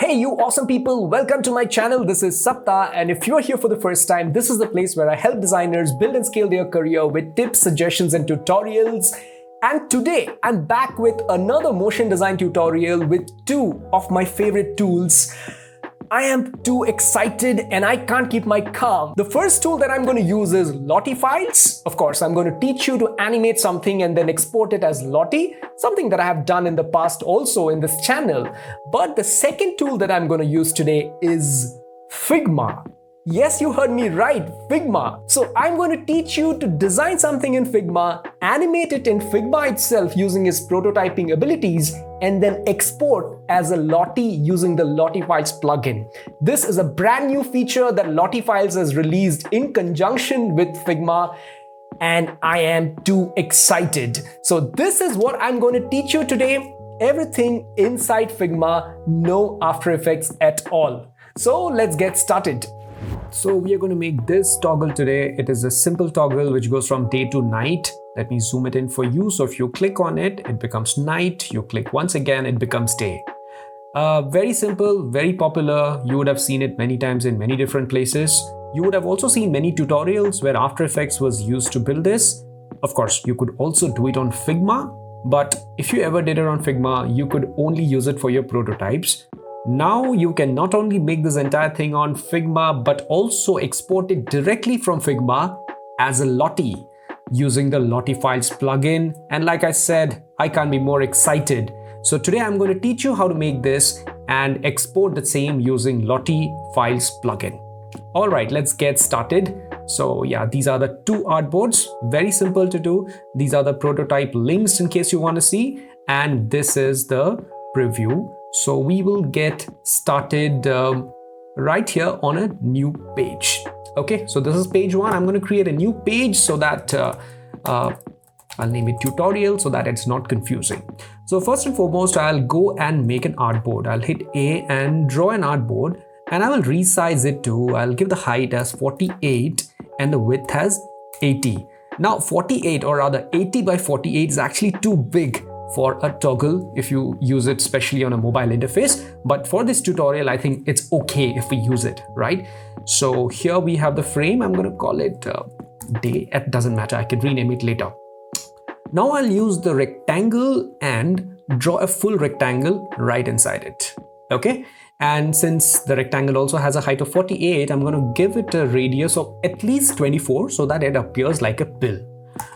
Hey you awesome people, welcome to my channel. This is Sapta, and if you're here for the first time, this is the place where I help designers build and scale their career with tips, suggestions and tutorials. And today I'm back with another motion design tutorial with two of my favorite tools. I am too excited and I can't keep my calm. The first tool that I'm going to use is Lottiefiles. Of course, I'm going to teach you to animate something and then export it as Lottie, something that I have done in the past also in this channel. But the second tool that I'm going to use today is Figma. Yes, you heard me right, Figma. So I'm going to teach you to design something in Figma, animate it in Figma itself using its prototyping abilities, and then export as a Lottie using the Lottiefiles plugin. This is a brand new feature that Lottiefiles has released in conjunction with Figma, and I am too excited. So this is what I'm going to teach you today. Everything inside Figma, no After Effects at all. So let's get started. So we are going to make this toggle today. It is a simple toggle which goes from day to night. Let me zoom it in for you. So if you click on it, it becomes night. You click once again, it becomes day. Very simple, very popular. You would have seen it many times in many different places. You would have also seen many tutorials where After Effects was used to build this. Of course, you could also do it on Figma. But if you ever did it on Figma, you could only use it for your prototypes. Now you can not only make this entire thing on Figma, but also export it directly from Figma as a Lottie using the Lottiefiles plugin. And like I said, I can't be more excited. So today I'm going to teach you how to make this and export the same using Lottiefiles plugin. All right, let's get started. So yeah, these are the two artboards, very simple to do. These are the prototype links in case you want to see. And this is the preview. So we will get started right here on a new page. Okay, so this is page one. I'm going to create a new page so that I'll name it tutorial so that it's not confusing. So first and foremost, I'll go and make an artboard. I'll hit A and draw an artboard, and I will resize it to, I'll give the height as 48 and the width as 80. Now 48, or rather 80 by 48 is actually too big for a toggle if you use it especially on a mobile interface, but for this tutorial I think it's okay if we use it, right? So here we have the frame. I'm going to call it day. It doesn't matter, I can rename it later. Now I'll use the rectangle and draw a full rectangle right inside it. Okay, and since the rectangle also has a height of 48, I'm going to give it a radius of at least 24 so that it appears like a pill.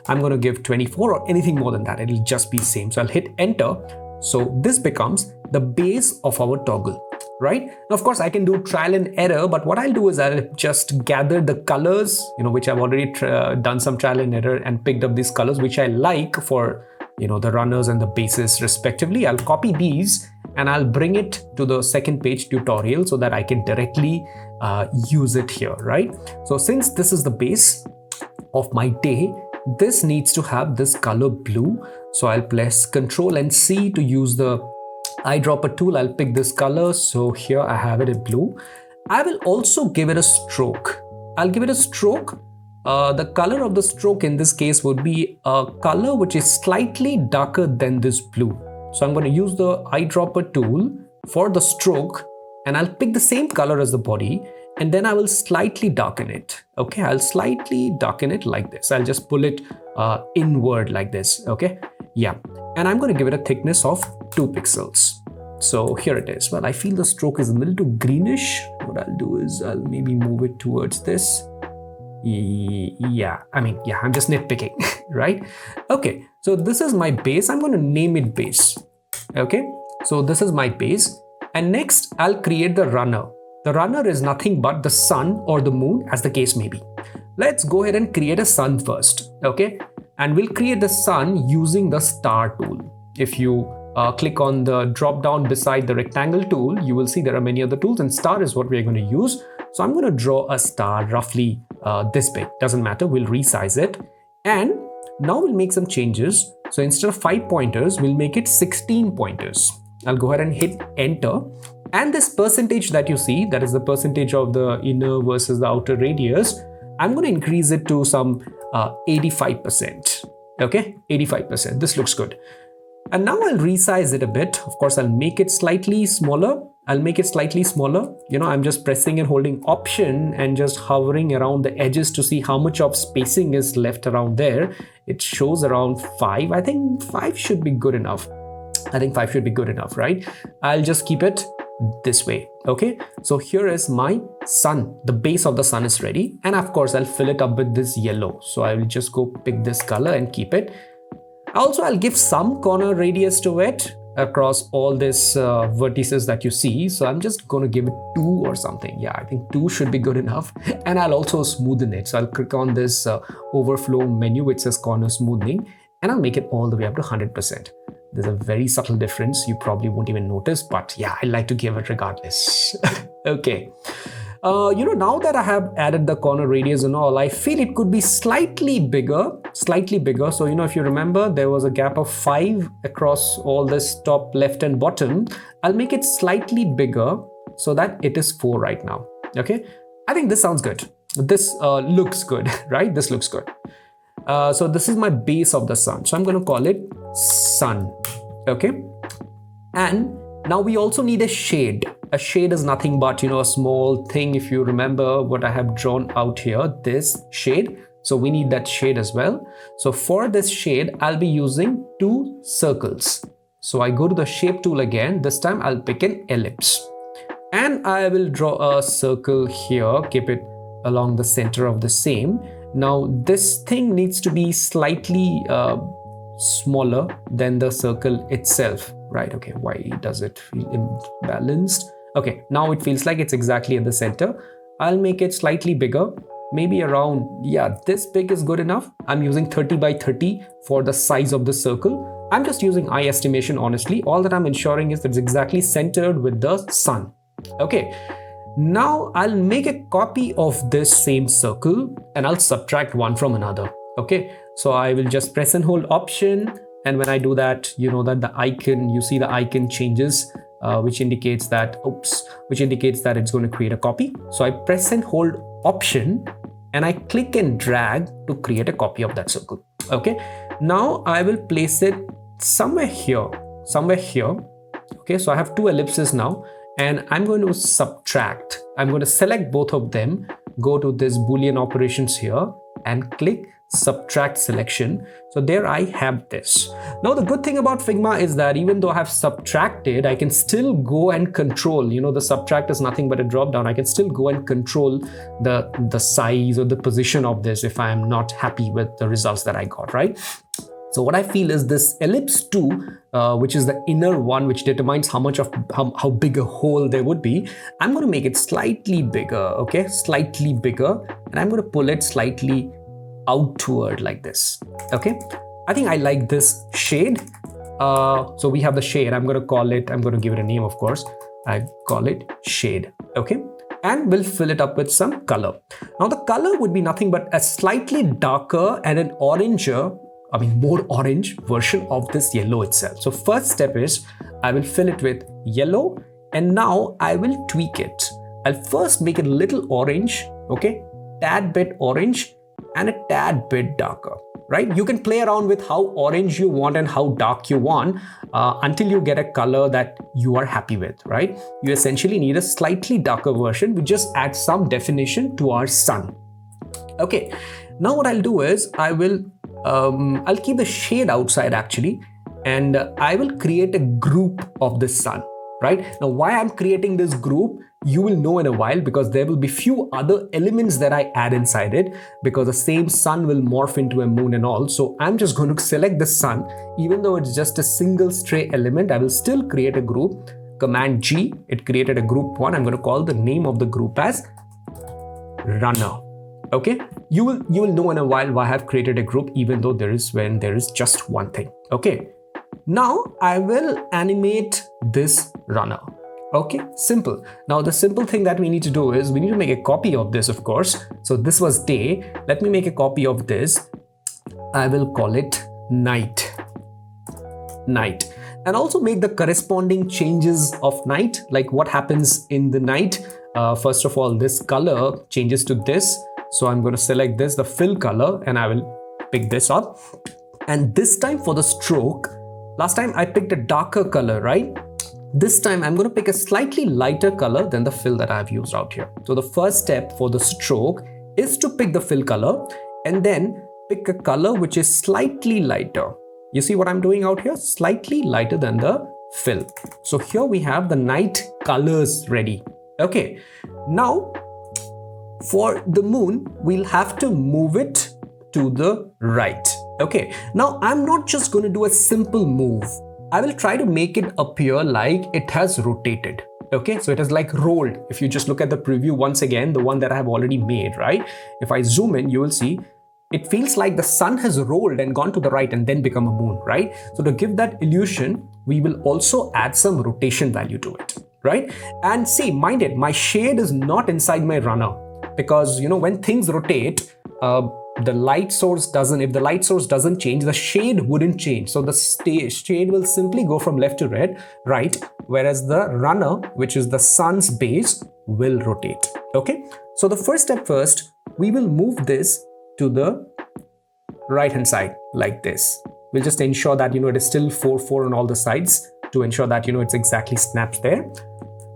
I'm going to give 24 or anything more than that. It'll just be same. So I'll hit enter. So this becomes the base of our toggle, right? Now, of course, I can do trial and error, but what I'll do is I'll just gather the colors, which I've already done some trial and error and picked up these colors, which I like for, the runners and the bases respectively. I'll copy these and I'll bring it to the second page tutorial so that I can directly use it here, right? So since this is the base of my day, this needs to have this color blue. So I'll press Ctrl and C to use the eyedropper tool. I'll pick this color. So here I have it in blue. I will also give it a stroke. I'll give it a stroke. The color of the stroke in this case would be a color which is slightly darker than this blue. So I'm going to use the eyedropper tool for the stroke, and I'll pick the same color as the body. And then I will slightly darken it. Okay, I'll slightly darken it like this. I'll just pull it inward like this. Okay, yeah. And I'm going to give it a thickness of 2 pixels. So here it is. Well, I feel the stroke is a little too greenish. What I'll do is I'll maybe move it towards this. Yeah, I'm just nitpicking, right? Okay, so this is my base. I'm going to name it base. Okay, so this is my base. And next I'll create the runner. The runner is nothing but the sun or the moon, as the case may be. Let's go ahead and create a sun first, okay? And we'll create the sun using the star tool. If you click on the drop down beside the rectangle tool, you will see there are many other tools, and star is what we're going to use. So I'm going to draw a star roughly this big. Doesn't matter, we'll resize it. And now we'll make some changes. So instead of 5 pointers, we'll make it 16 pointers. I'll go ahead and hit enter. And this percentage that you see, that is the percentage of the inner versus the outer radius, I'm going to increase it to some 85%. Okay, 85%. This looks good. And now I'll resize it a bit. Of course, I'll make it slightly smaller. I'll make it slightly smaller. I'm just pressing and holding Option and just hovering around the edges to see how much of spacing is left around there. It shows around 5. I think 5 should be good enough. Right? I'll just keep it this way. Okay, so here is my sun. The base of the sun is ready, and of course I'll fill it up with this yellow. So I will just go pick this color and keep it. Also, I'll give some corner radius to it across all these vertices that you see. So I'm just going to give it 2 or something. Yeah, I think 2 should be good enough. And I'll also smoothen it. So I'll click on this overflow menu which says corner smoothing, and I'll make it all the way up to 100%. There's a very subtle difference. You probably won't even notice, but yeah, I like to give it regardless. Okay. Now that I have added the corner radius and all, I feel it could be slightly bigger. So, if you remember, there was a gap of 5 across all this top left and bottom. I'll make it slightly bigger so that it is 4 right now. Okay. I think this sounds good. This looks good, right? This looks good. So this is my base of the sun. So I'm going to call it sun. Okay. And now we also need a shade. A shade is nothing but, a small thing. If you remember what I have drawn out here, this shade. So we need that shade as well. So for this shade, I'll be using 2 circles. So I go to the shape tool again. This time I'll pick an ellipse. And I will draw a circle here, keep it along the center of the same. Now this thing needs to be slightly smaller than the circle itself, right? Okay, why does it feel imbalanced? Okay, now it feels like it's exactly at the center. I'll make it slightly bigger, maybe around, yeah, this big is good enough. I'm using 30 by 30 for the size of the circle. I'm just using eye estimation, honestly. All that I'm ensuring is that it's exactly centered with the sun. Okay. Now I'll make a copy of this same circle and I'll subtract one from another. Okay, so I will just press and hold Option, and when I do that, that the icon, you see the icon changes, which indicates that it's going to create a copy. So I press and hold Option and I click and drag to create a copy of that circle. Okay, now I will place it somewhere here. Okay, so I have 2 ellipses now. And I'm going to subtract. I'm going to select both of them, go to this Boolean operations here and click subtract selection. So there I have this. Now the good thing about Figma is that even though I have subtracted, I can still go and control, the subtract is nothing but a drop down. I can still go and control the size or the position of this if I am not happy with the results that I got, right? So what I feel is this ellipse 2, which is the inner one, which determines how big a hole there would be. I'm going to make it slightly bigger, okay? Slightly bigger. And I'm going to pull it slightly outward like this, okay? I think I like this shade. So we have the shade. I'm going to give it a name, of course. I call it shade, okay? And we'll fill it up with some color. Now the color would be nothing but a slightly darker and an more orange version of this yellow itself. So first step is I will fill it with yellow, and now I will tweak it. I'll first make it a little orange, okay, tad bit orange and a tad bit darker, right? You can play around with how orange you want and how dark you want until you get a color that you are happy with, right? You essentially need a slightly darker version. We just add some definition to our sun. Okay, now what I'll do is I'll keep the shade outside actually, and I will create a group of the sun, right? Now, why I'm creating this group, you will know in a while, because there will be few other elements that I add inside it, because the same sun will morph into a moon and all. So I'm just going to select the sun. Even though it's just a single stray element, I will still create a group. Command G, it created a group 1. I'm going to call the name of the group as runner. Okay, you will know in a while why I have created a group, even though there is just one thing. Okay, now I will animate this runner. Okay, simple. Now the simple thing that we need to do is we need to make a copy of this, of course. So this was day. Let me make a copy of this. I will call it night. And also make the corresponding changes of night, like what happens in the night. First of all, this color changes to this. So I'm going to select this, the fill color, and I will pick this up. And this time for the stroke, last time I picked a darker color, right? this time I'm going to pick a slightly lighter color than the fill that I've used out here. So the first step for the stroke is to pick the fill color and then pick a color which is slightly lighter. You see what I'm doing out here? Slightly lighter than the fill. So here we have the night colors ready. Okay, now for the moon, we'll have to move it to the right. Okay, now I'm not just going to do a simple move. I will try to make it appear like it has rotated. Okay, so it is like rolled. If you just look at the preview once again, the one that I have already made, right? If I zoom in, you will see it feels like the sun has rolled and gone to the right and then become a moon, right? So to give that illusion, we will also add some rotation value to it, right? And see, mind it, my shade is not inside my runner because, you know, when things rotate, the light source doesn't, if the light source doesn't change, the shade wouldn't change. So the shade will simply go from left to right, whereas the runner, which is the sun's base, will rotate. Okay, so the first step first, we will move this to the right hand side like this. We'll just ensure that, you know, it is still 4 on all the sides to ensure that, you know, it's exactly snapped there.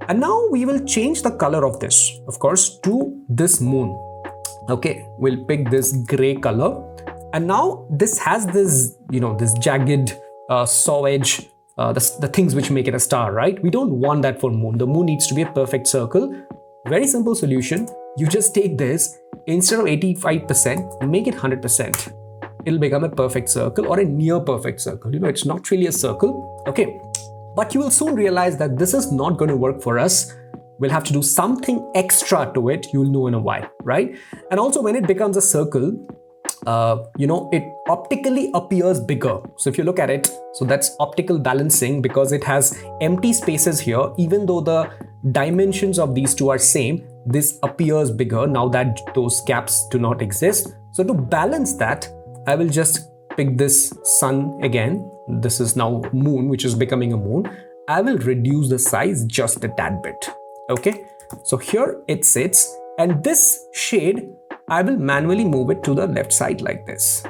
And now we will change the color of this, of course, to this moon. Okay, we'll pick this gray color, and now this has this, you know, this jagged saw edge, the things which make it a star, right? We don't want that for moon. The moon needs to be a perfect circle. Very simple solution. You just take this, instead of 85%, make it 100%. It'll become a perfect circle or a near perfect circle. You know, it's not really a circle. Okay, but you will soon realize that this is not going to work for us. We'll have to do something extra to it. You'll know in a while, right? And also when it becomes a circle, you know, it optically appears bigger. So if you look at it, so that's optical balancing because it has empty spaces here. Even though the dimensions of these two are same, this appears bigger now that those gaps do not exist. So to balance that, I will just pick this sun again. This is now moon, which is becoming a moon. I will reduce the size just a tad bit. Okay, so here it sits, and this shade, I will manually move it to the left side like this.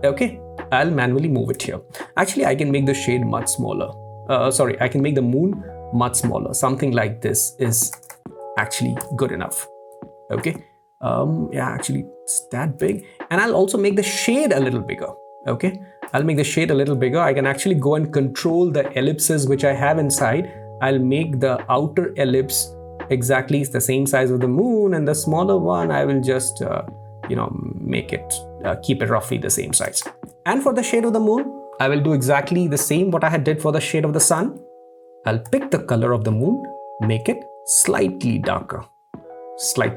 Okay, I'll manually move it here. Actually, I can make the shade much smaller. I can make the moon much smaller. Something like this is actually good enough. Okay, yeah, actually it's that big. And I'll also make the shade a little bigger. Okay, I'll make the shade a little bigger. I can actually go and control the ellipses which I have inside. I'll make the outer ellipse exactly the same size of the moon, and the smaller one I will just you know, make it keep it roughly the same size. And for the shade of the moon, I will do exactly the same what I had did for the shade of the sun. I'll pick the color of the moon, make it slightly darker. So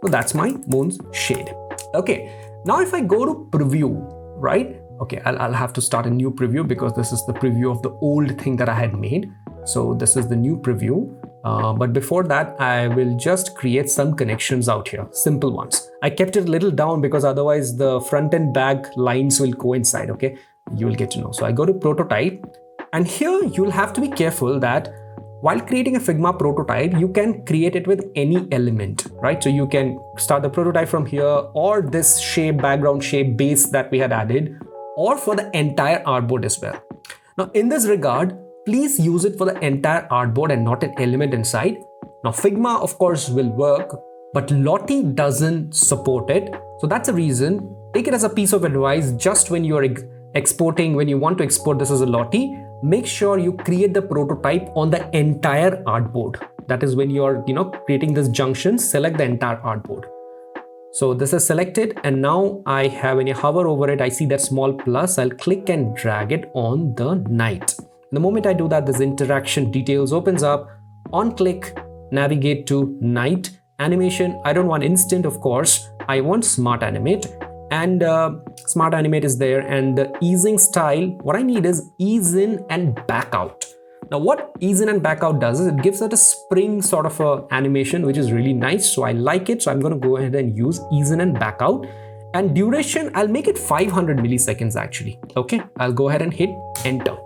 that's my moon's shade. Okay, now if I go to preview, right? Okay, I'll have to start a new preview because this is the preview of the old thing that I had made. So this is the new preview. But before that, I will just create some connections out here, simple ones. I kept it a little down because otherwise the front and back lines will coincide, okay? You will get to know. So I go to prototype, and here you'll have to be careful that while creating a Figma prototype, you can create it with any element, right? So you can start the prototype from here, or this shape, background shape base that we had added, or for the entire artboard as well. Now in this regard, please use it for the entire artboard and not an element inside. Now Figma of course will work, but Lottie doesn't support it. So that's the reason. Take it as a piece of advice. Just when you are exporting, when you want to export this as a Lottie, make sure you create the prototype on the entire artboard. That is when you're, you know, creating this junction, select the entire artboard. So this is selected, and now I have, when you hover over it, I see that small plus. I'll click and drag it on the night. The moment I do that, this interaction details opens up. On click, navigate to night. Animation, I don't want instant, of course. I want smart animate, and smart animate is there. And the easing style, what I need is ease in and back out. Now what ease in and back out does is it gives it a spring sort of a animation, which is really nice. So I like it. So I'm going to go ahead and use ease in and back out. And duration, I'll make it 500 milliseconds actually. Okay, I'll go ahead and hit enter.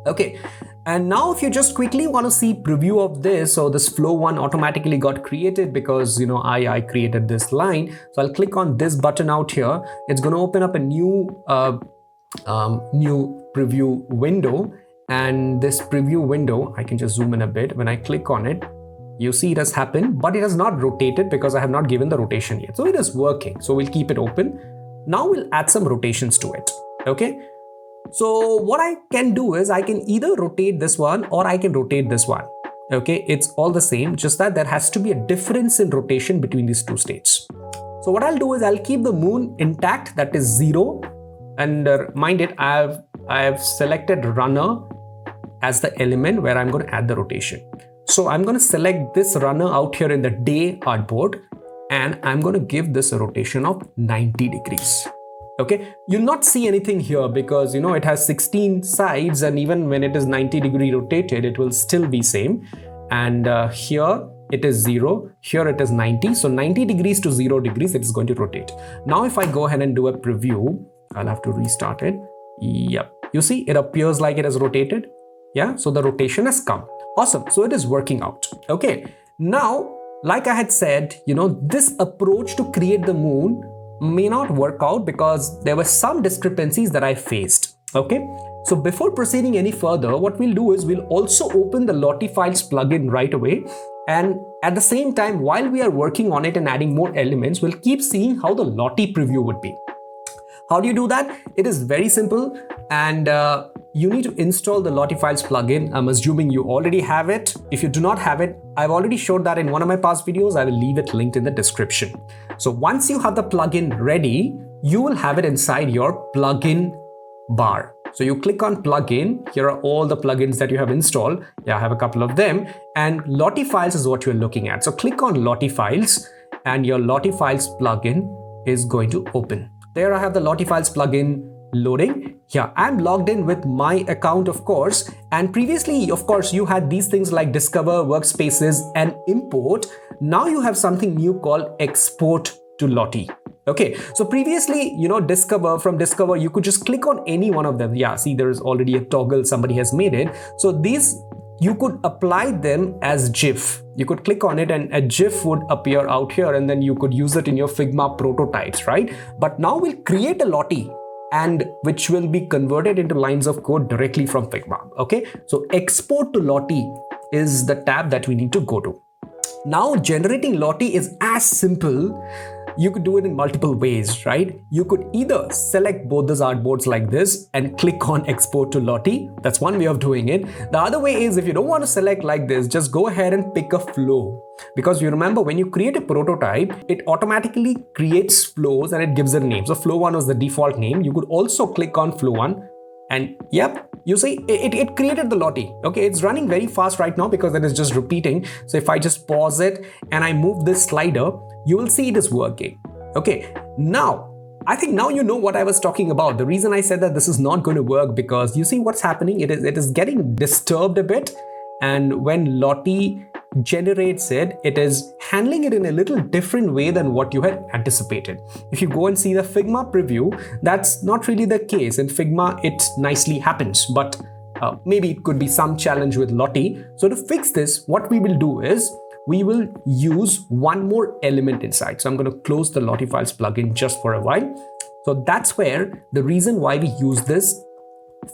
Okay, and now if you just quickly want to see preview of this, so this flow one automatically got created because, you know, I created this line. So I'll click on this button out here. It's going to open up a new new preview window, and this preview window, I can just zoom in a bit. When I click on it, you see it has happened, but it has not rotated because I have not given the rotation yet. So it is working. So we'll keep it open. Now we'll add some rotations to it. Okay. So what I can do is I can either rotate this one or I can rotate this one. Okay. It's all the same, just that there has to be a difference in rotation between these two states. So what I'll do is I'll keep the moon intact, that is 0. And mind it, I have selected runner as the element where I'm going to add the rotation. So I'm going to select this runner out here in the day artboard, and I'm going to give this a rotation of 90 degrees. Okay, you'll not see anything here because it has 16 sides, and even when it is 90-degree rotated, it will still be same. And here it is 0, here it is 90. So 90 degrees to 0 degrees, it is going to rotate. Now if I go ahead and do a preview, I'll have to restart it. Yep, you see it appears like it has rotated. Yeah, so the rotation has come. Awesome. So it is working out. Okay. Now, like I had said, this approach to create the moon may not work out because there were some discrepancies that I faced. Okay. So before proceeding any further, what we'll do is we'll also open the Lottiefiles plugin right away. And at the same time, while we are working on it and adding more elements, we'll keep seeing how the Lottie preview would be. How do you do that? It is very simple, and you need to install the Lottiefiles plugin. I'm assuming you already have it. If you do not have it, I've already showed that in one of my past videos. I will leave it linked in the description. So once you have the plugin ready, you will have it inside your plugin bar. So you click on plugin. Here are all the plugins that you have installed. Yeah, I have a couple of them, and Lottiefiles is what you're looking at. So click on Lottiefiles, and your Lottiefiles plugin is going to open. There I have the Lottiefiles plugin loading. Yeah, I'm logged in with my account, of course. And previously, of course, you had these things like discover, workspaces, and import. Now you have something new called export to Lottie. Okay, so previously, from discover, you could just click on any one of them. Yeah, see, there is already a toggle, somebody has made it. So these, you could apply them as GIF. You could click on it and a GIF would appear out here, and then you could use it in your Figma prototypes, right? But now we'll create a Lottie, and which will be converted into lines of code directly from Figma. Okay, so export to Lottie is the tab that we need to go to. Now generating Lottie is as simple. You could do it in multiple ways, right? You could either select both these artboards like this and click on export to Lottie. That's one way of doing it. The other way is, if you don't want to select like this, just go ahead and pick a flow. Because you remember, when you create a prototype, it automatically creates flows and it gives it a name. So flow 1 was the default name. You could also click on flow 1 and yep, you see it created the Lottie. Okay, it's running very fast right now because it is just repeating. So if I just pause it and I move this slider, you will see it is working. Okay, now I think now you know what I was talking about. The reason I said that this is not going to work, because you see what's happening. It is getting disturbed a bit, and when Lottie generates it, it is handling it in a little different way than what you had anticipated. If you go and see the Figma preview, that's not really the case. In Figma, it nicely happens, but maybe it could be some challenge with Lottie. So to fix this, what we will do is we will use one more element inside. So I'm going to close the Lottiefiles plugin just for a while. So that's where the reason why we use this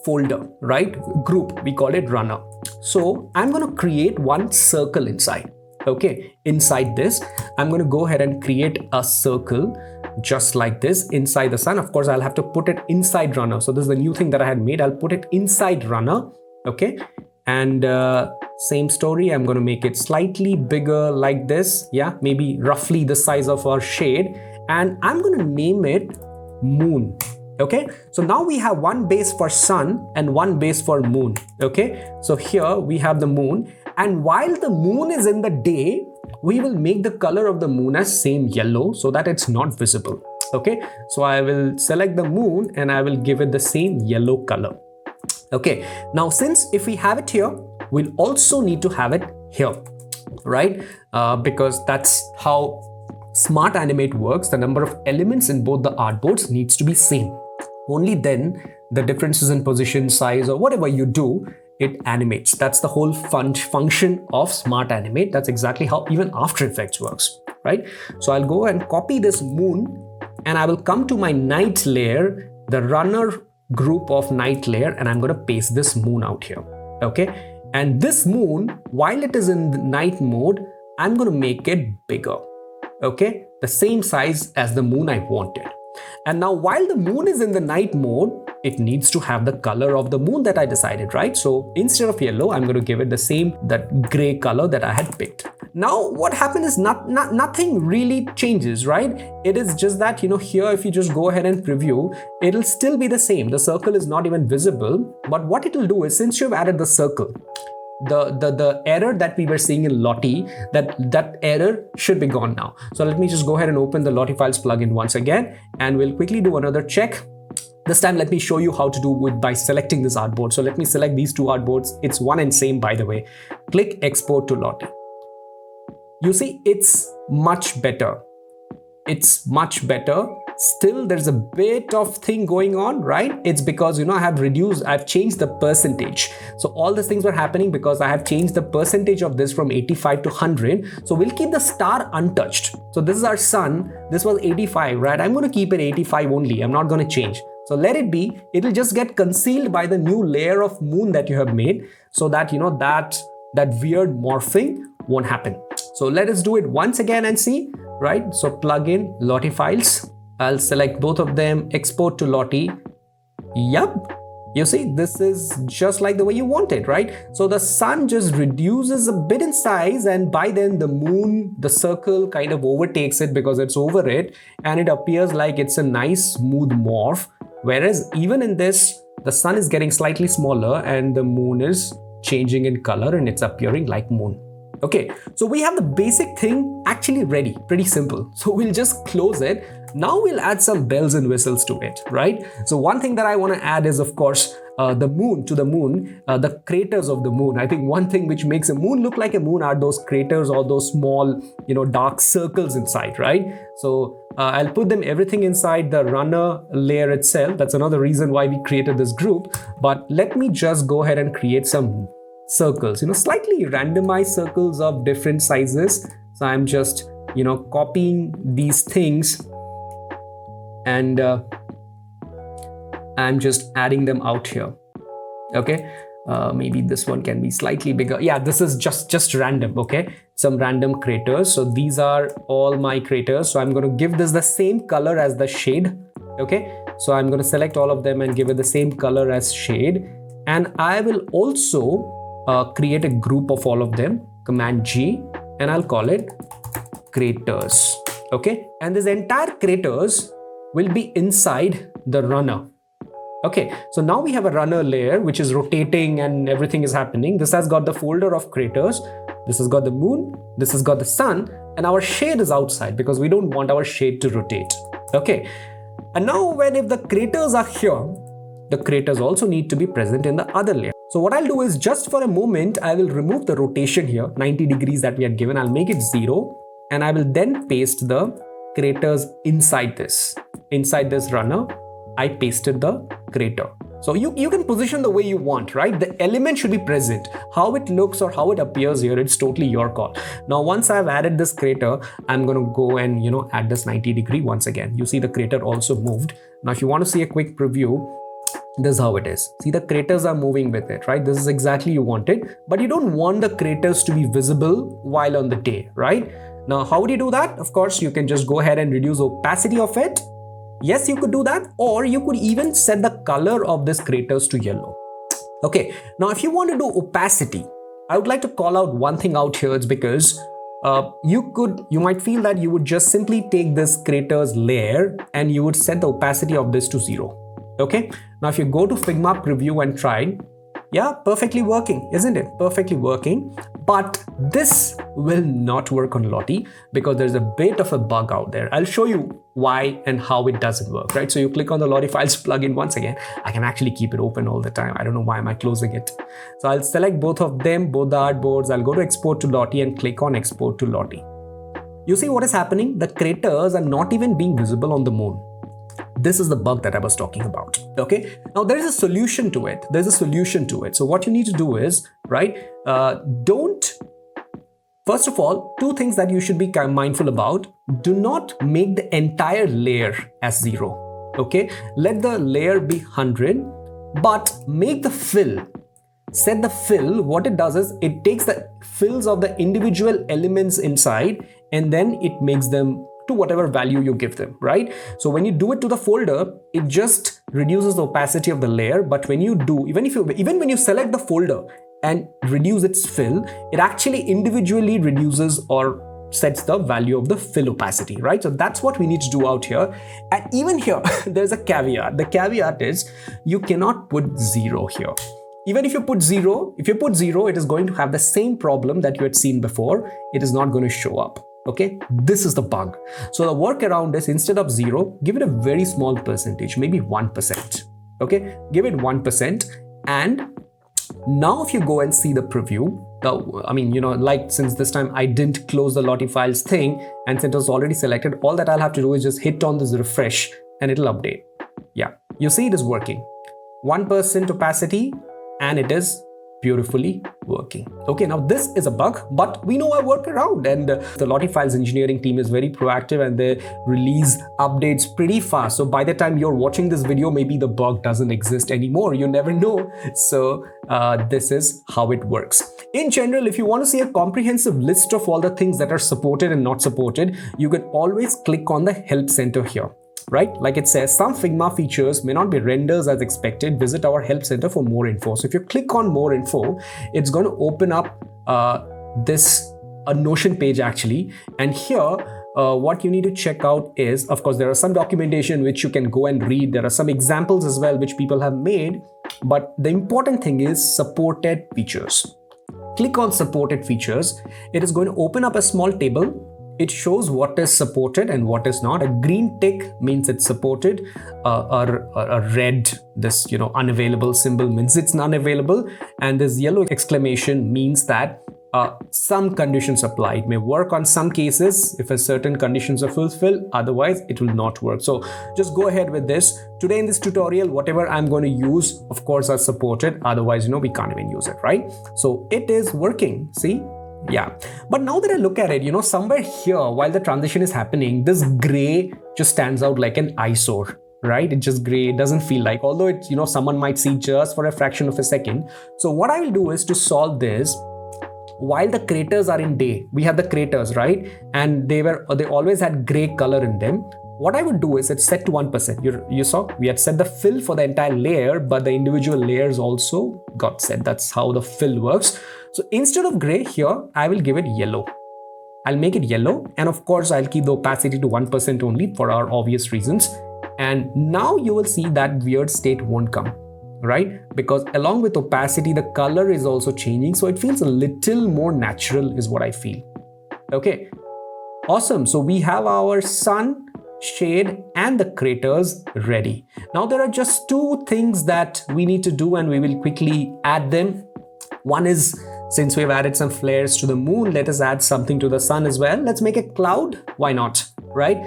folder, right? Group, we call it runner. So I'm going to create one circle inside. Okay, inside this, I'm going to go ahead and create a circle just like this inside the sun. Of course, I'll have to put it inside runner. So this is the new thing that I had made. I'll put it inside runner. Okay, and same story. I'm going to make it slightly bigger like this. Yeah, maybe roughly the size of our shade, and I'm going to name it moon. Okay, so now we have one base for sun and one base for moon. Okay, so here we have the moon, and while the moon is in the day, we will make the color of the moon as same yellow so that it's not visible. Okay, so I will select the moon and I will give it the same yellow color. Okay, now since if we have it here, we'll also need to have it here, right? Because that's how Smart Animate works. The number of elements in both the artboards needs to be same. Only then the differences in position, size, or whatever you do, it animates. That's the whole function of Smart Animate. That's exactly how even After Effects works, right? So I'll go and copy this moon, and I will come to my night layer. The runner group of night layer and I'm going to paste this moon out here. Okay, and this moon, while it is in the night mode, I'm going to make it bigger. Okay, the same size as the moon I wanted. And now while the moon is in the night mode, it needs to have the color of the moon that I decided, right? So instead of yellow, I'm going to give it the same, that gray color that I had picked. Now what happened is nothing really changes, right? It is just that, here if you just go ahead and preview, it'll still be the same. The circle is not even visible. But what it will do is, since you've added the circle, the error that we were seeing in Lottie, that error should be gone now. So let me just go ahead and open the Lottiefiles plugin once again, and we'll quickly do another check. This time let me show you how to do it by selecting this artboard. So let me select these two artboards. It's one and same, by the way. Click export to Lottie. You see, it's much better. It's much better. Still, there's a bit of thing going on, right? It's because, I've changed the percentage. So all these things were happening because I have changed the percentage of this from 85 to 100. So we'll keep the star untouched. So this is our sun. This was 85, right? I'm going to keep it 85 only. I'm not going to change. So let it be. It'll just get concealed by the new layer of moon that you have made, so that, that weird morphing won't happen. So let us do it once again and see, right? So plug in Lottiefiles. I'll select both of them, export to Lottie. Yup. You see, this is just like the way you want it, right? So the sun just reduces a bit in size, and by then the moon, the circle kind of overtakes it because it's over it, and it appears like it's a nice smooth morph. Whereas even in this, the sun is getting slightly smaller and the moon is changing in color and it's appearing like moon. Okay, so we have the basic thing actually ready, pretty simple. So we'll just close it. Now we'll add some bells and whistles to it, right? So one thing that I want to add is, of course, the moon, the craters of the moon. I think one thing which makes a moon look like a moon are those craters or those small, dark circles inside, right? So I'll put them everything inside the runner layer itself. That's another reason why we created this group. But let me just go ahead and create some circles, slightly randomized circles of different sizes. So I'm just, copying these things, and I'm just adding them out here. Okay, maybe this one can be slightly bigger. Yeah, this is just random. Okay, some random craters. So these are all my craters. So I'm going to give this the same color as the shade. Okay, so I'm going to select all of them and give it the same color as shade. And I will also create a group of all of them, Command G, and I'll call it craters. Okay, and this entire craters will be inside the runner. Okay, so now we have a runner layer which is rotating and everything is happening. This has got the folder of craters. This has got the moon. This has got the sun, and our shade is outside because we don't want our shade to rotate. Okay, and now if the craters are here, the craters also need to be present in the other layer. So what I'll do is, just for a moment, I will remove the rotation here, 90 degrees that we had given. I'll make it 0, and I will then paste the craters inside this runner. I pasted the crater. So you can position the way you want, right? The element should be present. How it looks or how it appears here, it's totally your call. Now, once I've added this crater, I'm going to go and, add this 90 degree once again. You see the crater also moved. Now, if you want to see a quick preview, this is how it is. See, the craters are moving with it, right? This is exactly you wanted, but you don't want the craters to be visible while on the day, right? Now, how would you do that? Of course, you can just go ahead and reduce opacity of it. Yes, you could do that, or you could even set the color of this craters to yellow. Okay, now if you want to do opacity, I would like to call out one thing out here. It's because you might feel that you would just simply take this craters layer and you would set the opacity of this to 0. Okay, now if you go to Figma preview and try, yeah, perfectly working, isn't it? Perfectly working. But this will not work on Lottie because there's a bit of a bug out there. I'll show you why and how it doesn't work, right? So you click on the Lottiefiles plugin once again. I can actually keep it open all the time. I don't know why am I closing it. So I'll select both of them, both the artboards. I'll go to export to Lottie and click on export to Lottie. You see what is happening? The craters are not even being visible on the moon. This is the bug that I was talking about. Okay, now there is a solution to it. So what you need to do is, right, first of all, two things that you should be mindful about. Do not make the entire layer as 0. Okay, let the layer be 100, but make the fill. Set the fill. What it does is it takes the fills of the individual elements inside and then it makes them to whatever value you give them, right? So when you do it to the folder, it just reduces the opacity of the layer. But when you do, even when you select the folder and reduce its fill, it actually individually reduces or sets the value of the fill opacity, right? So that's what we need to do out here. And even here, there's a caveat. The caveat is you cannot put 0 here. Even if you put 0, it is going to have the same problem that you had seen before. It is not going to show up. Okay, this is the bug. So the workaround is instead of 0, give it a very small percentage, maybe 1%. Okay, give it 1%. And now if you go and see the preview, like since this time I didn't close the Lottiefiles thing and since it was already selected, all that I'll have to do is just hit on this refresh and it'll update. Yeah, you see it is working. 1% opacity and it is beautifully working. Okay, now this is a bug, but we know a workaround, and the Lottiefiles engineering team is very proactive and they release updates pretty fast. So by the time you're watching this video, maybe the bug doesn't exist anymore. You never know. So this is how it works. In general, if you want to see a comprehensive list of all the things that are supported and not supported, you can always click on the Help Center here. Right? Like it says, some Figma features may not be rendered as expected. Visit our help center for more info. So if you click on more info, it's going to open up a Notion page actually. And here, what you need to check out is, of course, there are some documentation which you can go and read. There are some examples as well which people have made. But the important thing is supported features. Click on supported features. It is going to open up a small table. It shows what is supported and what is not. A green tick means it's supported. A red, this unavailable symbol means it's unavailable. And this yellow exclamation means that some conditions apply. It may work on some cases if a certain conditions are fulfilled. Otherwise, it will not work. So just go ahead with this. Today in this tutorial, whatever I'm going to use, of course, are supported. Otherwise, we can't even use it, right? So it is working. See? Yeah, but now that I look at it, somewhere here while the transition is happening, this gray just stands out like an eyesore, right? It's just gray. It doesn't feel like, although it, someone might see just for a fraction of a second. So what I will do is to solve this. While the craters are in day, we have the craters, right? And they always had gray color in them. What I would do is it's set to 1%. You saw we had set the fill for the entire layer, but the individual layers also got set. That's how the fill works. So instead of gray here, I will give it yellow. I'll make it yellow. And of course, I'll keep the opacity to 1% only for our obvious reasons. And now you will see that weird state won't come, right? Because along with opacity, the color is also changing. So it feels a little more natural is what I feel. Okay, awesome. So we have our sun, shade and the craters ready. Now there are just two things that we need to do and we will quickly add them. One is, since we've added some flares to the moon, let us add something to the sun as well. Let's make a cloud. Why not? Right?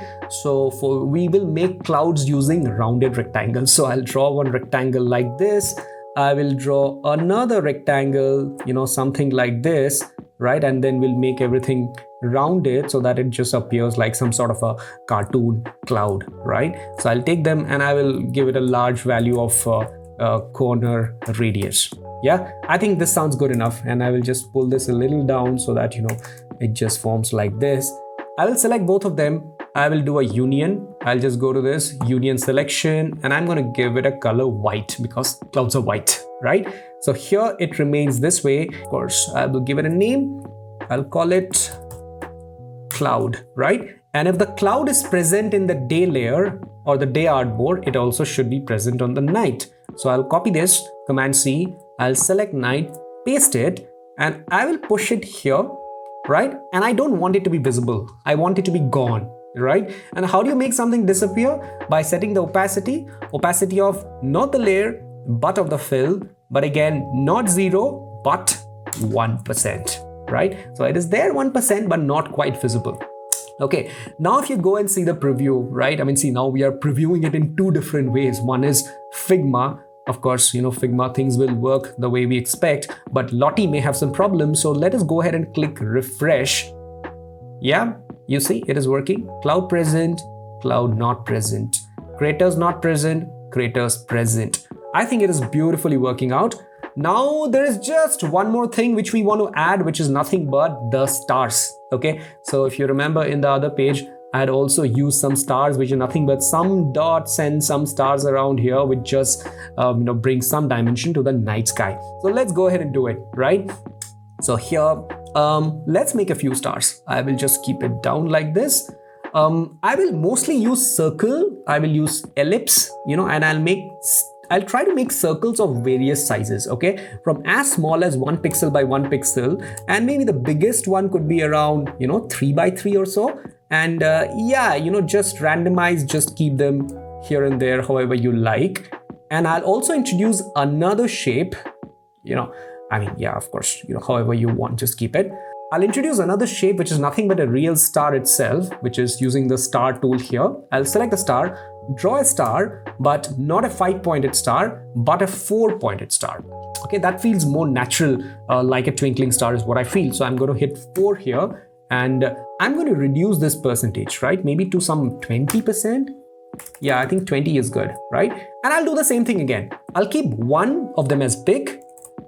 So we will make clouds using rounded rectangles. So I'll draw one rectangle like this. I will draw another rectangle, something like this, right? And then we'll make everything rounded so that it just appears like some sort of a cartoon cloud, right? So I'll take them and I will give it a large value of corner radius. Yeah, I think this sounds good enough. And I will just pull this a little down so that, it just forms like this. I will select both of them. I will do a union. I'll just go to this union selection and I'm going to give it a color white because clouds are white, right? So here it remains this way. Of course, I will give it a name. I'll call it cloud, right? And if the cloud is present in the day layer or the day artboard, it also should be present on the night. So I'll copy this, Command C, I'll select night, paste it, and I will push it here, right? And I don't want it to be visible. I want it to be gone, right? And how do you make something disappear? By setting the opacity of not the layer, but of the fill, but again, not 0, but 1%, right? So it is there 1%, but not quite visible. Okay, now if you go and see the preview, right? See, now we are previewing it in two different ways. One is Figma. Of course, Figma things will work the way we expect, but Lottie may have some problems. So let us go ahead and click refresh. Yeah, you see it is working. Cloud present, cloud not present. Creators not present, creators present. I think it is beautifully working out. Now there is just one more thing which we want to add, which is nothing but the stars. Okay, so if you remember in the other page, I had also used some stars, which are nothing but some dots and some stars around here, which just bring some dimension to the night sky. So let's go ahead and do it, right? So here, let's make a few stars. I will just keep it down like this. I will mostly use circle. I will use ellipse, and I'll try to make circles of various sizes, okay? From as small as 1 pixel by 1 pixel, and maybe the biggest one could be around, 3 by 3 or so. And just randomize, just keep them here and there, however you like. And I'll also introduce another shape, of course, however you want, just keep it. I'll introduce another shape, which is nothing but a real star itself, which is using the star tool here. I'll select the star, draw a star, but not a 5-pointed star, but a 4-pointed star. Okay, that feels more natural, like a twinkling star is what I feel. So I'm going to hit 4 here, and I'm going to reduce this percentage, right? Maybe to some 20%. Yeah, I think 20 is good, right? And I'll do the same thing again. I'll keep one of them as big,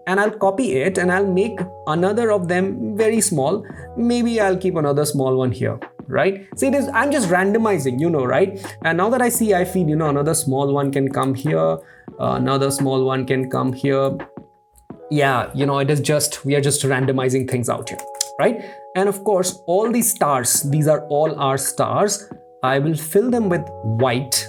and I'll copy it, and I'll make another of them very small. Maybe I'll keep another small one here, right? See, I'm just randomizing, right? And now that I feel, another small one can come here, another small one can come here. Yeah, we are just randomizing things out here, right? And of course, all these stars, these are all our stars. I will fill them with white.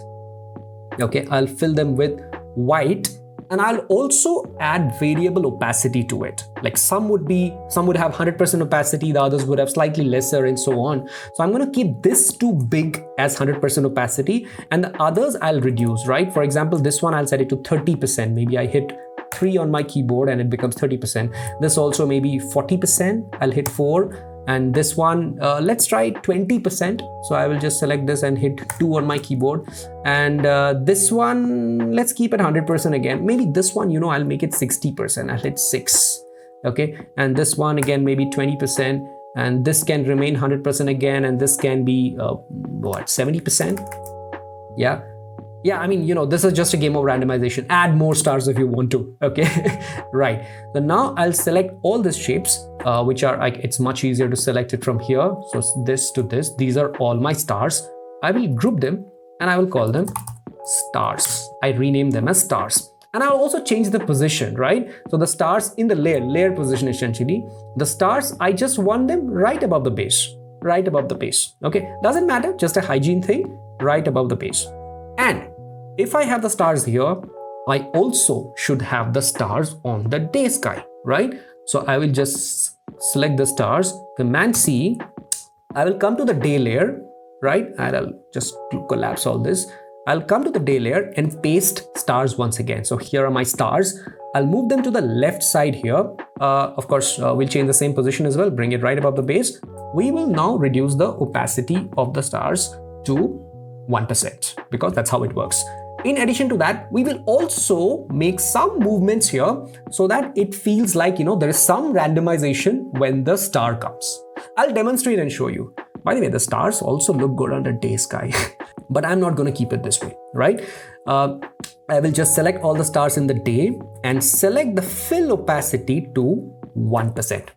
Okay, I'll fill them with white. And I'll also add variable opacity to it. Like some would have 100% opacity, the others would have slightly lesser, and so on. So I'm going to keep this too big as 100% opacity, and the others I'll reduce, right? For example, this one I'll set it to 30%. Maybe I hit 3 on my keyboard and it becomes 30%. This also maybe 40%. I'll hit 4. And this one, let's try 20%. So I will just select this and hit 2 on my keyboard. And this one, let's keep it 100% again. Maybe this one, I'll make it 60%. I'll hit 6. Okay. And this one again, maybe 20%. And this can remain 100% again. And this can be, 70%? Yeah. Yeah, I mean, this is just a game of randomization. Add more stars if you want to, okay? Right. So now I'll select all these shapes, which are like, it's much easier to select it from here. So this to this, these are all my stars. I will group them and I will call them stars. I rename them as stars. And I'll also change the position, right? So the stars in the layer position, essentially, the stars, I just want them right above the base, okay? Doesn't matter, just a hygiene thing, right above the base. And if I have the stars here, I also should have the stars on the day sky, right? So I will just select the stars, Command C. I will come to the day layer, right? And I'll just collapse all this. I'll come to the day layer and paste stars once again. So here are my stars. I'll move them to the left side here. Of course, we'll change the same position as well, bring it right above the base. We will now reduce the opacity of the stars to 1%, because that's how it works. In addition to that, we will also make some movements here so that it feels like, there is some randomization when the star comes. I'll demonstrate and show you. By the way, the stars also look good under day sky, but I'm not going to keep it this way, right? I will just select all the stars in the day and select the fill opacity to 1%.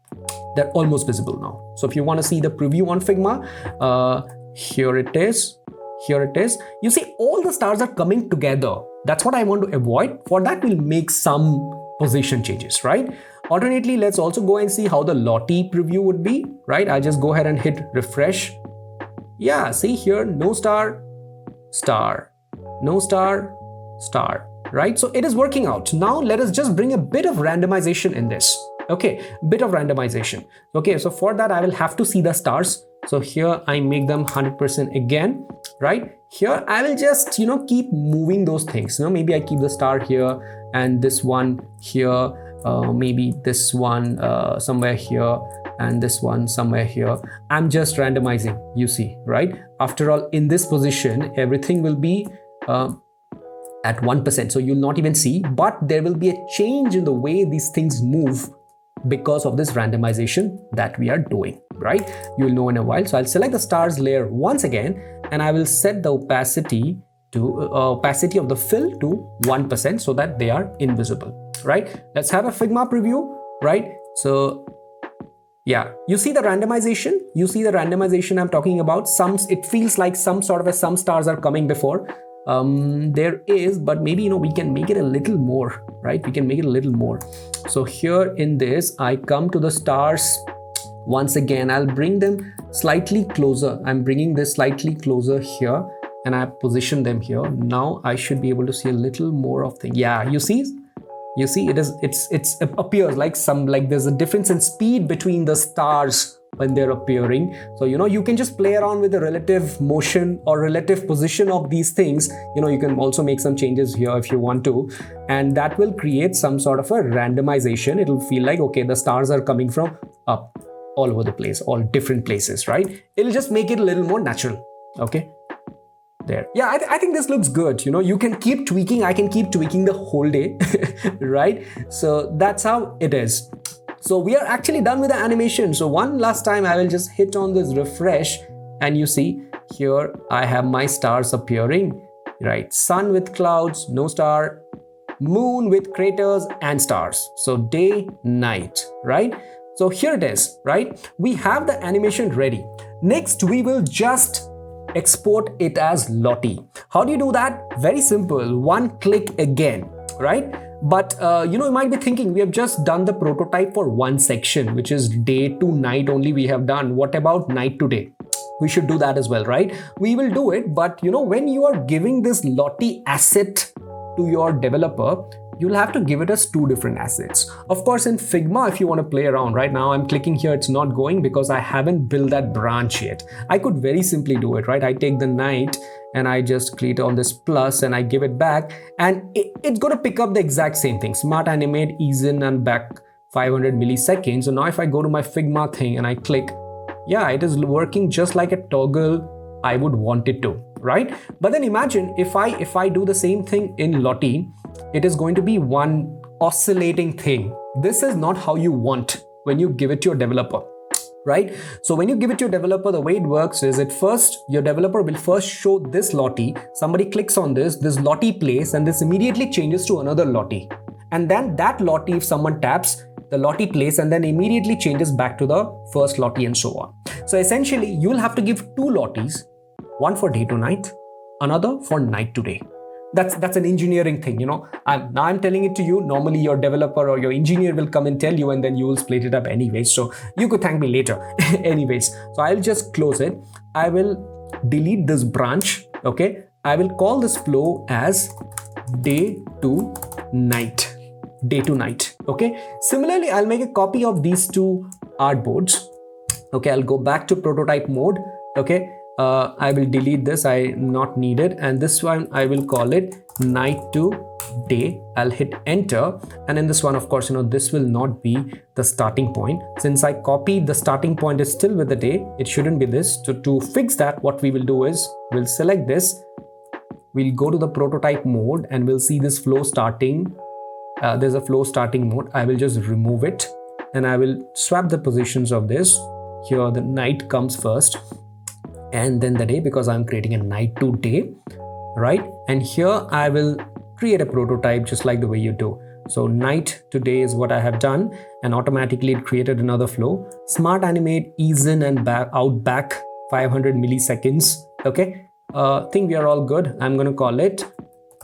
They're almost visible now. So if you want to see the preview on Figma, here it is. Here it is. You see, all the stars are coming together. That's what I want to avoid. For that, we'll make some position changes, right? Alternately, let's also go and see how the Lottie preview would be, right? I'll just go ahead and hit refresh. Yeah, see here, no star, star, no star, star, right? So it is working out. Now let us just bring a bit of randomization in this. Okay, bit of randomization. Okay, so for that, I will have to see the stars. So here I make them 100% again, right? Here I will just, keep moving those things. Maybe I keep the star here and this one here, maybe this one somewhere here and this one somewhere here. I'm just randomizing, you see, right? After all, in this position, everything will be at 1%. So you'll not even see, but there will be a change in the way these things move because of this randomization that we are doing, right? You'll know in a while. So I'll select the stars layer once again, and I will set the opacity to opacity of the fill to 1% so that they are invisible, right? Let's have a Figma preview, right? So yeah, you see the randomization. You see the randomization I'm talking about. It feels like some stars are coming before. There is, but maybe we can make it a little more, right? We can make it a little more. So here in this, I come to the stars. Once again, I'll bring them slightly closer. I'm bringing this slightly closer here, and I position them here. Now I should be able to see a little more of things. Yeah, you see it appears like there's a difference in speed between the stars when they're appearing. So you can just play around with the relative motion or relative position of these things. You can also make some changes here if you want to, and that will create some sort of a randomization. It'll feel like, okay, the stars are coming from up all over the place, all different places, right? It'll just make it a little more natural. Okay, there. Yeah, I think this looks good. You can keep tweaking. I can keep tweaking the whole day, right? So that's how it is. So we are actually done with the animation. So one last time I will just hit on this refresh, and you see here I have my stars appearing, right? Sun with clouds, no star, moon with craters and stars. So day, night, right? So here it is, right? We have the animation ready. Next, we will just export it as Lottie. How do you do that? Very simple. One click again, right? But you might be thinking, we have just done the prototype for one section, which is day to night only we have done. What about night to day? We should do that as well, right? We will do it, but when you are giving this Lottie asset to your developer, you'll have to give it as two different assets. Of course, in Figma, if you want to play around, right now I'm clicking here, it's not going because I haven't built that branch yet. I could very simply do it, right? I take the night and I just click on this plus and I give it back, and it's going to pick up the exact same thing. Smart animate, ease in and back 500 milliseconds. So now if I go to my Figma thing and I click, yeah, it is working just like a toggle I would want it to, right? But then imagine if I do the same thing in Lottie, it is going to be one oscillating thing. This is not how you want when you give it to your developer, right? So when you give it to your developer, the way it works is your developer will first show this Lottie. Somebody clicks on this Lottie plays, and this immediately changes to another Lottie. And then that Lottie, if someone taps, the Lottie plays and then immediately changes back to the first Lottie and so on. So essentially, you will have to give two Lotties, one for day to night, another for night to day. That's an engineering thing, now I'm telling it to you. Normally your developer or your engineer will come and tell you, and then you will split it up anyways. So you could thank me later. Anyways, so I'll just close it. I will delete this branch. Okay. I will call this flow as day to night. Day to night. Okay. Similarly, I'll make a copy of these two artboards. Okay. I'll go back to prototype mode. Okay. I will delete this, I not need it, and this one I will call it night to day. I'll hit enter, and in this one, of course, this will not be the starting point. Since I copied, the starting point is still with the day, it shouldn't be this. So to fix that, what we will do is we'll select this, we'll go to the prototype mode, and we'll see this flow starting. There's a flow starting mode. I will just remove it, and I will swap the positions of this. Here the night comes first, and then the day, because I'm creating a night to day, right? And here I will create a prototype just like the way you do. So night to day is what I have done, and automatically it created another flow. Smart animate, ease in and back 500 milliseconds. Okay, think we are all good. I'm going to call it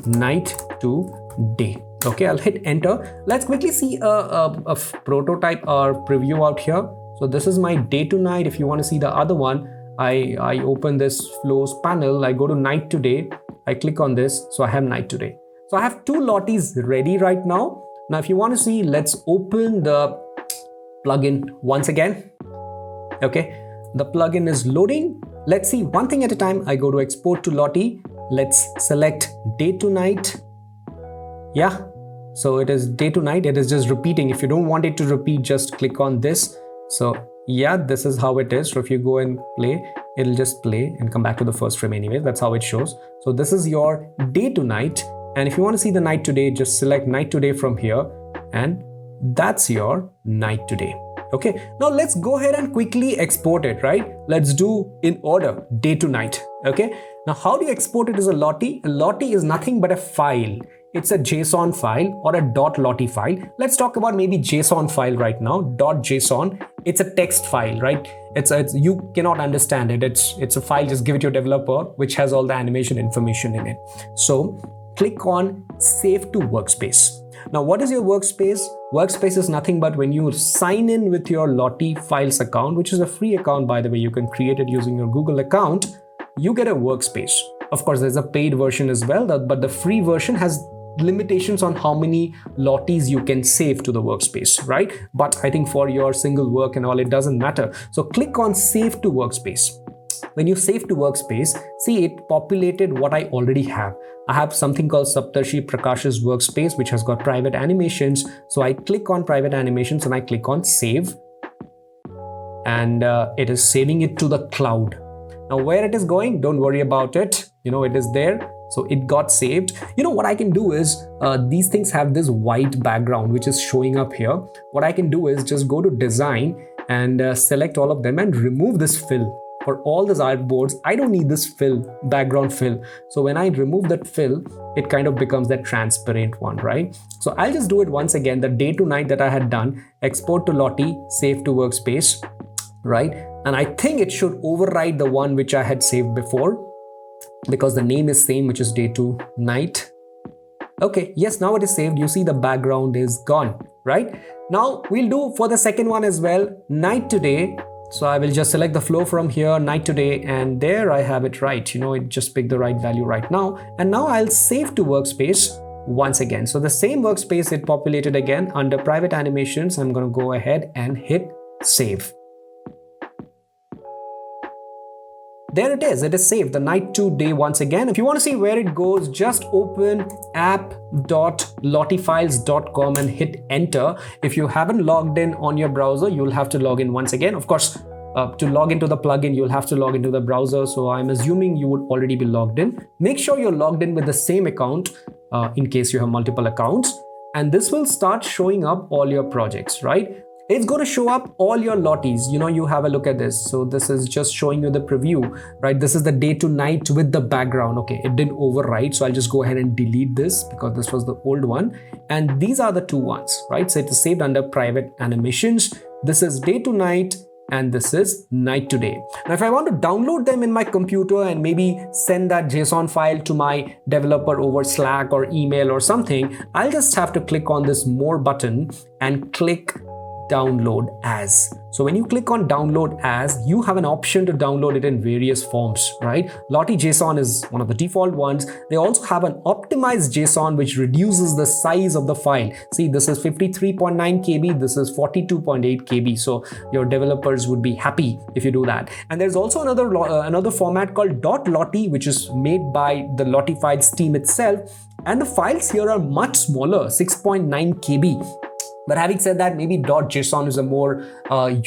night to day. Okay, I'll hit enter. Let's quickly see a prototype or preview out here. So this is my day to night. If you want to see the other one, I open this flows panel, I go to night to day, I click on this, so I have night to day. So I have two Lotties ready right now. Now if you want to see, let's open the plugin once again. Okay, the plugin is loading. Let's see one thing at a time. I go to export to Lottie. Let's select day to night. Yeah, so it is day to night. It is just repeating. If you don't want it to repeat, just click on this. So yeah, this is how it is. So if you go and play, it'll just play and come back to the first frame anyway. That's how it shows. So this is your day to night. And if you want to see the night to day, just select night to day from here, and that's your night to day. Okay, now let's go ahead and quickly export it, right? Let's do in order, day to night. Okay, Now, how do you export it as a Lottie? A Lottie is nothing but a file. It's a JSON file or a .lottie file. Let's talk about maybe JSON file right now. .json. It's a text file, right? It's you cannot understand it. It's a file. Just give it to your developer, which has all the animation information in it. So click on Save to Workspace. Now, what is your workspace? Workspace is nothing but when you sign in with your Lottiefiles account, which is a free account, by the way. You can create it using your Google account. You get a workspace. Of course, there's a paid version as well, but the free version has limitations on how many Lotties you can save to the workspace, right? But I think for your single work and all, it doesn't matter. So click on Save to Workspace. When you save to workspace, see, it populated what I already have. I have something called Saptarshi Prakash's workspace, which has got private animations. So I click on private animations and I click on save, and it is saving it to the cloud. Now, where it is going, don't worry about it. It is there. So it got saved. What I can do is, these things have this white background, which is showing up here. What I can do is just go to design and select all of them and remove this fill. For all these artboards, I don't need this background fill. So when I remove that fill, it kind of becomes that transparent one, right? So I'll just do it once again, the day to night that I had done, export to Lottie, save to workspace, right? And I think it should override the one which I had saved before, because the name is same, which is day to night. Okay, yes, now it is saved. You see the background is gone, right? Now we'll do for the second one as well, night today. So I will just select the flow from here, night today, and there I have it right. It just picked the right value right now. And now I'll save to workspace once again. So the same workspace, it populated again under private animations. I'm going to go ahead and hit save. There it is saved, the night to day once again. If you want to see where it goes, just open app.lottiefiles.com and hit enter. If you haven't logged in on your browser, you'll have to log in once again. Of course, to log into the plugin, you'll have to log into the browser. So I'm assuming you would already be logged in. Make sure you're logged in with the same account in case you have multiple accounts. And this will start showing up all your projects, right? It's going to show up all your Lotties. You have a look at this. So this is just showing you the preview, right? This is the day to night with the background. Okay, it didn't overwrite. So I'll just go ahead and delete this because this was the old one. And these are the two ones, right? So it is saved under private animations. This is day to night and this is night to day. Now, if I want to download them in my computer and maybe send that JSON file to my developer over Slack or email or something, I'll just have to click on this more button and click download as. So when you click on download as, you have an option to download it in various forms, right? Lottie JSON is one of the default ones. They also have an optimized JSON, which reduces the size of the file. See, this is 53.9 KB, this is 42.8 KB. So your developers would be happy if you do that. And there's also another format called .lottie, which is made by the Lottiefiles team itself. And the files here are much smaller, 6.9 KB. But having said that, maybe .json is a more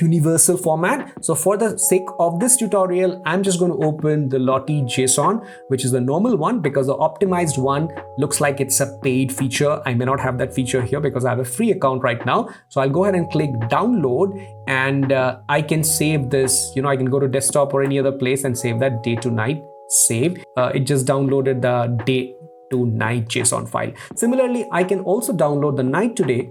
universal format. So for the sake of this tutorial, I'm just going to open the Lottie JSON, which is the normal one, because the optimized one looks like it's a paid feature. I may not have that feature here because I have a free account right now. So I'll go ahead and click download, and I can save this. I can go to desktop or any other place and save that day to night save. It just downloaded the day to night JSON file. Similarly, I can also download the night to day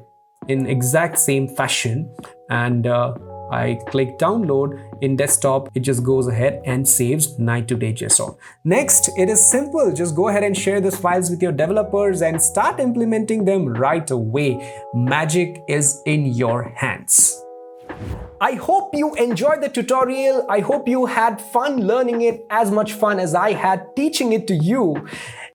in exact same fashion, and I click download in desktop. It just goes ahead and saves night to day JSON. Next, it is simple. Just go ahead and share these files with your developers and start implementing them right away. Magic is in your hands. I hope you enjoyed the tutorial. I hope you had fun learning it, as much fun as I had teaching it to you.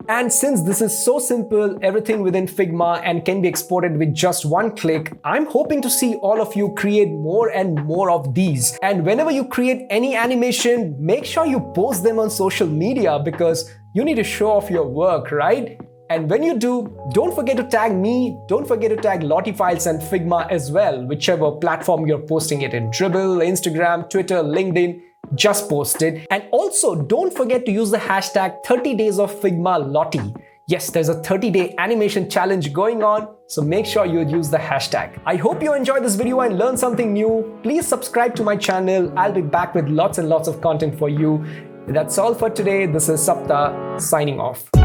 And since this is so simple, everything within Figma and can be exported with just one click, I'm hoping to see all of you create more and more of these. And whenever you create any animation, make sure you post them on social media because you need to show off your work, right? And when you do, don't forget to tag me, don't forget to tag Lottiefiles and Figma as well, whichever platform you're posting it in, Dribble, Instagram, Twitter, LinkedIn. Just post it. And also don't forget to use the hashtag 30 days of Figma Lottie. Yes, there's a 30-day animation challenge going on, so make sure you use the hashtag. I hope you enjoyed this video and learned something new. Please subscribe to my channel. I'll be back with lots and lots of content for you. That's all for today. This is Sapta signing off.